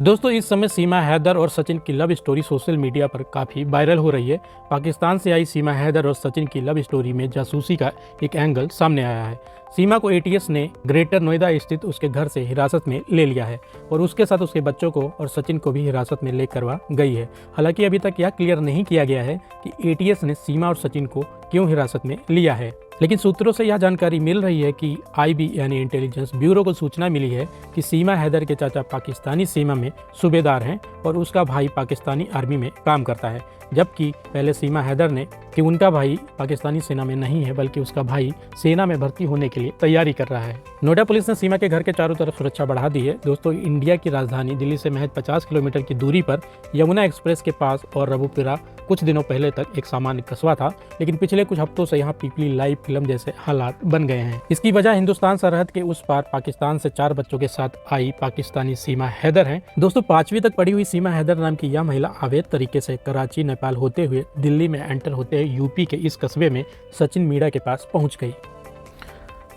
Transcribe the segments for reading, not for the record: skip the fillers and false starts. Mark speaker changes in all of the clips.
Speaker 1: दोस्तों इस समय सीमा हैदर और सचिन की लव स्टोरी सोशल मीडिया पर काफ़ी वायरल हो रही है। पाकिस्तान से आई सीमा हैदर और सचिन की लव स्टोरी में जासूसी का एक एंगल सामने आया है। सीमा को एटीएस ने ग्रेटर नोएडा स्थित उसके घर से हिरासत में ले लिया है और उसके साथ उसके बच्चों को और सचिन को भी हिरासत में ले करवा गई है। हालांकि अभी तक यह क्लियर नहीं किया गया है कि एटीएस ने सीमा और सचिन को क्यों हिरासत में लिया है, लेकिन सूत्रों से यह जानकारी मिल रही है कि आईबी यानी इंटेलिजेंस ब्यूरो को सूचना मिली है कि सीमा हैदर के चाचा पाकिस्तानी सीमा में सूबेदार हैं और उसका भाई पाकिस्तानी आर्मी में काम करता है। जबकि पहले सीमा हैदर ने कि उनका भाई पाकिस्तानी सेना में नहीं है बल्कि उसका भाई सेना में भर्ती होने के लिए तैयारी कर रहा है। नोएडा पुलिस ने सीमा के घर के चारों तरफ सुरक्षा बढ़ा दी है। दोस्तों इंडिया की राजधानी दिल्ली से महज 50 किलोमीटर की दूरी पर यमुना एक्सप्रेस के पास और रबुपुरा कुछ दिनों पहले तक एक सामान्य कस्बा था, लेकिन पिछले कुछ हफ्तों से यहाँ पीपली लाइव फिल्म जैसे हालात बन गए हैं। इसकी वजह हिंदुस्तान सरहद के उस पार पाकिस्तान से 4 बच्चों के साथ आई पाकिस्तानी सीमा हैदर है। दोस्तों 5वीं तक पढ़ी हुई सीमा हैदर नाम की यह महिला अवैध तरीके से कराची नेपाल होते हुए दिल्ली में एंटर होते हुए यूपी के इस कस्बे में सचिन मीणा के पास पहुंच गई।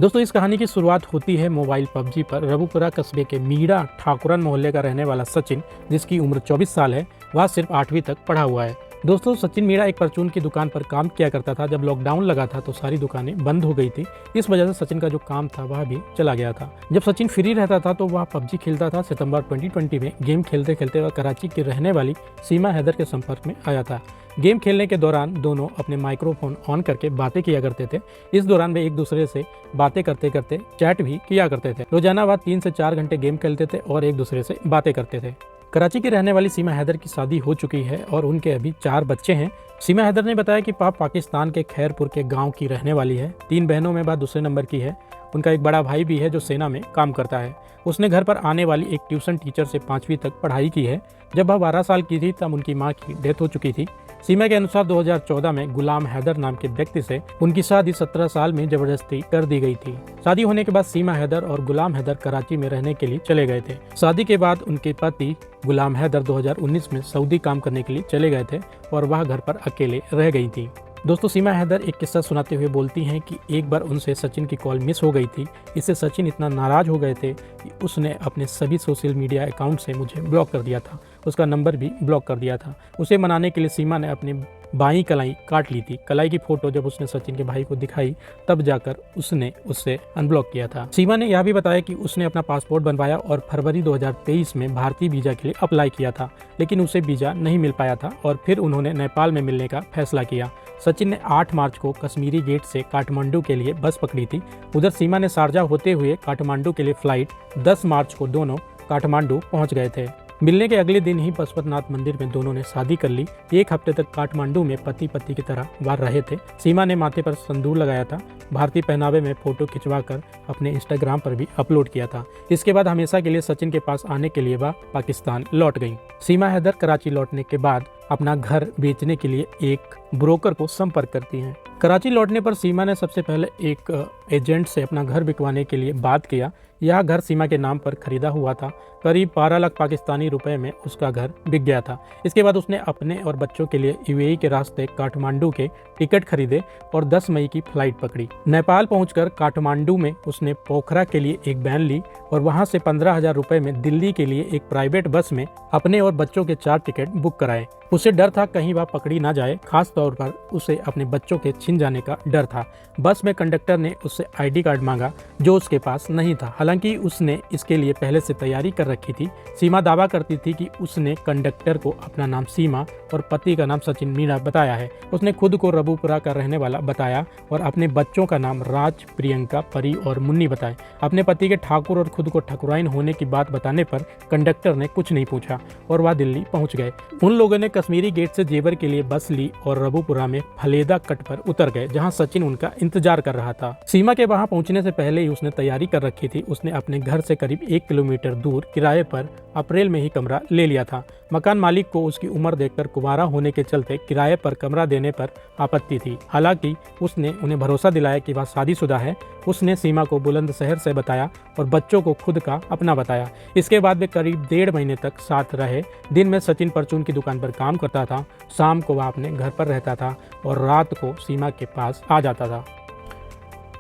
Speaker 1: दोस्तों इस कहानी की शुरुआत होती है मोबाइल पबजी पर। रबुपुरा कस्बे के मीणा ठाकुरन मोहल्ले का रहने वाला सचिन, जिसकी उम्र 24 साल है, वह सिर्फ 8वीं तक पढ़ा हुआ है। दोस्तों सचिन मीणा एक परचून की दुकान पर काम किया करता था। जब लॉकडाउन लगा था तो सारी दुकानें बंद हो गई थी। इस वजह से सचिन का जो काम था वह भी चला गया था। जब सचिन फ्री रहता था तो वह पबजी खेलता था। सितंबर 2020 में गेम खेलते खेलते वह कराची की रहने वाली सीमा हैदर के संपर्क में आया था। गेम खेलने के दौरान दोनों अपने माइक्रोफोन ऑन करके बातें किया करते थे। इस दौरान वे एक दूसरे से बातें करते करते चैट भी किया करते थे। रोजाना वह 3 से 4 घंटे गेम खेलते थे और एक दूसरे से बातें करते थे। कराची की रहने वाली सीमा हैदर की शादी हो चुकी है और उनके अभी 4 बच्चे हैं। सीमा हैदर ने बताया कि पाकिस्तान के खैरपुर के गांव की रहने वाली है। 3 बहनों में वह दूसरे नंबर की है। उनका एक बड़ा भाई भी है जो सेना में काम करता है। उसने घर पर आने वाली एक ट्यूशन टीचर से 5वीं तक पढ़ाई की है। जब वह 12 साल की थी तब उनकी मां की डेथ हो चुकी थी। सीमा के अनुसार 2014 में गुलाम हैदर नाम के व्यक्ति से उनकी शादी 17 साल में जबरदस्ती कर दी गई थी। शादी होने के बाद सीमा हैदर और गुलाम हैदर कराची में रहने के लिए चले गए थे। शादी के बाद उनके पति गुलाम हैदर 2019 में सऊदी काम करने के लिए चले गए थे और वह घर पर अकेले रह गई थी। दोस्तों सीमा हैदर एक किस्सा सुनाते हुए बोलती हैं कि एक बार उनसे सचिन की कॉल मिस हो गई थी। इससे सचिन इतना नाराज हो गए थे कि उसने अपने सभी सोशल मीडिया अकाउंट से मुझे ब्लॉक कर दिया था। उसका नंबर भी ब्लॉक कर दिया था। उसे मनाने के लिए सीमा ने अपनी बाईं कलाई काट ली थी। कलाई की फोटो जब उसने सचिन के भाई को दिखाई तब जाकर उसने उससे अनब्लॉक किया था। सीमा ने यह भी बताया कि उसने अपना पासपोर्ट बनवाया और फरवरी 2023 में भारतीय वीजा के लिए अप्लाई किया था, लेकिन उसे वीजा नहीं मिल पाया था और फिर उन्होंने नेपाल में मिलने का फैसला किया। सचिन ने 8 मार्च को कश्मीरी गेट से काठमांडू के लिए बस पकड़ी थी। उधर सीमा ने शारजा होते हुए काठमांडू के लिए फ्लाइट 10 मार्च को दोनों काठमांडू पहुंच गए थे। मिलने के अगले दिन ही पशुपतिनाथ मंदिर में दोनों ने शादी कर ली। 1 हफ्ते तक काठमांडू में पति पत्नी की तरह वह रहे थे। सीमा ने माथे पर संदूर लगाया था। भारतीय पहनावे में फोटो खिंचवाकर अपने इंस्टाग्राम पर भी अपलोड किया था। इसके बाद हमेशा के लिए सचिन के पास आने के लिए वह पाकिस्तान लौट गई। सीमा हैदर कराची लौटने के बाद अपना घर बेचने के लिए एक ब्रोकर को संपर्क करती हैं। कराची लौटने पर सीमा ने सबसे पहले एक एजेंट से अपना घर बिकवाने के लिए बात किया। यह घर सीमा के नाम पर खरीदा हुआ था। करीब 12 लाख पाकिस्तानी रुपए में उसका घर बिक गया था। इसके बाद उसने अपने और बच्चों के लिए यूएई के रास्ते काठमांडू के टिकट खरीदे और 10 मई की फ्लाइट पकड़ी। नेपाल पहुंचकर काठमांडू में उसने पोखरा के लिए एक वैन ली और वहां से 15,000 रुपए में दिल्ली के लिए एक प्राइवेट बस में अपने और बच्चों के 4 टिकट बुक कराए। उसे डर था कहीं वह पकड़ी ना जाए, खास तौर पर उसे अपने बच्चों के छिन जाने का डर था। बस में कंडक्टर ने उससे आईडी कार्ड मांगा जो उसके पास नहीं था। हालांकि उसने इसके लिए पहले से तैयारी कर रखी थी। सीमा दावा करती थी कि उसने कंडक्टर को अपना नाम सीमा और पति का नाम सचिन मीणा बताया है। उसने खुद को रबुपुरा का रहने वाला बताया और अपने बच्चों का नाम राज, प्रियंका, परी और मुन्नी बताए। अपने पति के ठाकुर और खुद को ठकुराइन होने की बात बताने पर कंडक्टर ने कुछ नहीं पूछा और वह दिल्ली पहुंच गए। उन लोगों ने कश्मीरी गेट से जेवर के लिए बस ली और रबुपुरा में फलेदा कट पर उतर गए, जहां सचिन उनका इंतजार कर रहा था। सीमा के वहां पहुंचने से पहले ही उसने तैयारी कर रखी थी। उसने अपने घर से करीब 1 किलोमीटर दूर किराए पर अप्रैल में ही कमरा ले लिया था। मकान मालिक को उसकी उम्र देखकर कुंवारा होने के चलते किराए पर कमरा देने पर आपत्ति थी। हालांकि उसने उन्हें भरोसा दिलाया कि वह शादीशुदा है। उसने सीमा को बुलंदशहर से बताया और बच्चों को खुद का अपना बताया। इसके बाद वे करीब 1.5 महीने तक साथ रहे। दिन में सचिन परचून की दुकान पर काम करता था। शाम को वह अपने घर पर रहता था और रात को सीमा के पास आ जाता था।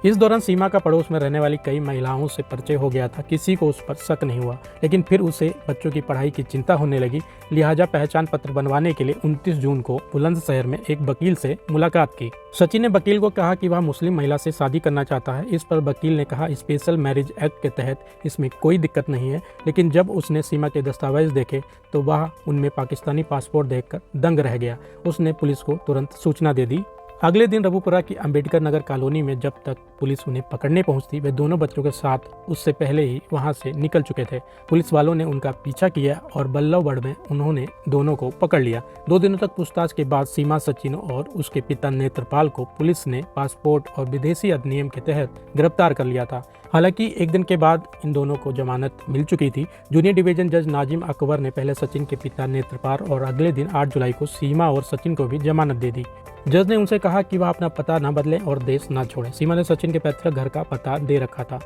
Speaker 1: इस दौरान सीमा का पड़ोस में रहने वाली कई महिलाओं से परिचय हो गया था। किसी को उस पर शक नहीं हुआ, लेकिन फिर उसे बच्चों की पढ़ाई की चिंता होने लगी। लिहाजा पहचान पत्र बनवाने के लिए 29 जून को बुलंदशहर में एक वकील से मुलाकात की। सचिन ने वकील को कहा कि वह मुस्लिम महिला से शादी करना चाहता है। इस पर वकील ने कहा, स्पेशल मैरिज एक्ट के तहत इसमें कोई दिक्कत नहीं है। लेकिन जब उसने सीमा के दस्तावेज देखे तो वह उनमें पाकिस्तानी पासपोर्ट देखकर दंग रह गया। उसने पुलिस को तुरंत सूचना दे दी। अगले दिन रबुपुरा की अंबेडकर नगर कॉलोनी में जब तक पुलिस उन्हें पकड़ने पहुंचती, वे दोनों बच्चों के साथ उससे पहले ही वहां से निकल चुके थे। पुलिस वालों ने उनका पीछा किया और बल्लभगढ़ में उन्होंने दोनों को पकड़ लिया। 2 दिनों तक पूछताछ के बाद सीमा, सचिन और उसके पिता नेत्रपाल को पुलिस ने पासपोर्ट और विदेशी अधिनियम के तहत गिरफ्तार कर लिया था। हालांकि एक दिन के बाद इन दोनों को जमानत मिल चुकी थी। जूनियर डिवीजन जज नाजिम अकबर ने पहले सचिन के पिता नेत्रपाल और अगले दिन 8 जुलाई को सीमा और सचिन को भी जमानत दे दी। जज ने उनसे कहा कि वह अपना पता न बदलें और देश न छोड़ें। सीमा ने सचिन के पैतृक घर का पता दे रखा था।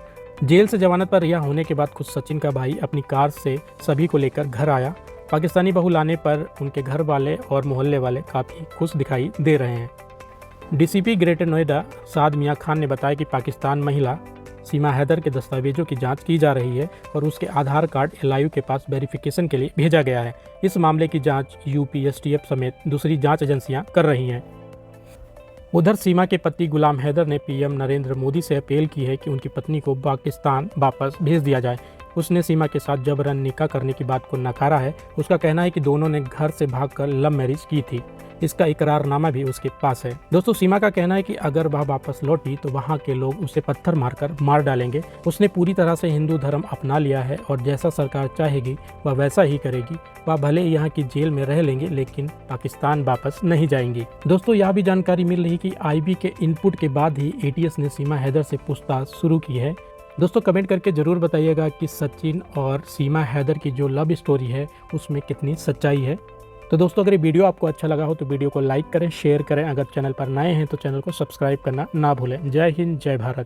Speaker 1: जेल से जमानत पर रिहा होने के बाद खुद सचिन का भाई अपनी कार से सभी को लेकर घर आया। पाकिस्तानी बहू लाने पर उनके घर वाले और मोहल्ले वाले काफ़ी खुश दिखाई दे रहे हैं। डीसीपी ग्रेटर नोएडा साद मियां खान ने बताया कि पाकिस्तान महिला सीमा हैदर के दस्तावेजों की जांच की जा रही है और उसके आधार कार्ड एलआईयू के पास वेरिफिकेशन के लिए भेजा गया है। इस मामले की जांच यूपी एसटीएफ समेत दूसरी जांच एजेंसियां कर रही हैं। उधर सीमा के पति गुलाम हैदर ने पीएम नरेंद्र मोदी से अपील की है कि उनकी पत्नी को पाकिस्तान वापस भेज दिया जाए। उसने सीमा के साथ जबरन निकाह करने की बात को नकारा है। उसका कहना है कि दोनों ने घर से भागकर लव मैरिज की थी। इसका इकरारनामा भी उसके पास है। दोस्तों, सीमा का कहना है कि अगर वह वापस लौटी तो वहाँ के लोग उसे पत्थर मारकर मार डालेंगे। उसने पूरी तरह से हिंदू धर्म अपना लिया है और जैसा सरकार चाहेगी वह वैसा ही करेगी। वह भले यहाँ की जेल में रह लेंगे लेकिन पाकिस्तान वापस नहीं जाएंगी। दोस्तों, यह भी जानकारी मिल रही कि आईबी के इनपुट के बाद ही एटीएस ने सीमा हैदर से पूछताछ शुरू की है। दोस्तों, कमेंट करके ज़रूर बताइएगा कि सचिन और सीमा हैदर की जो लव स्टोरी है उसमें कितनी सच्चाई है। तो दोस्तों, अगर ये वीडियो आपको अच्छा लगा हो तो वीडियो को लाइक करें, शेयर करें। अगर चैनल पर नए हैं तो चैनल को सब्सक्राइब करना ना भूलें। जय हिंद, जय भारत।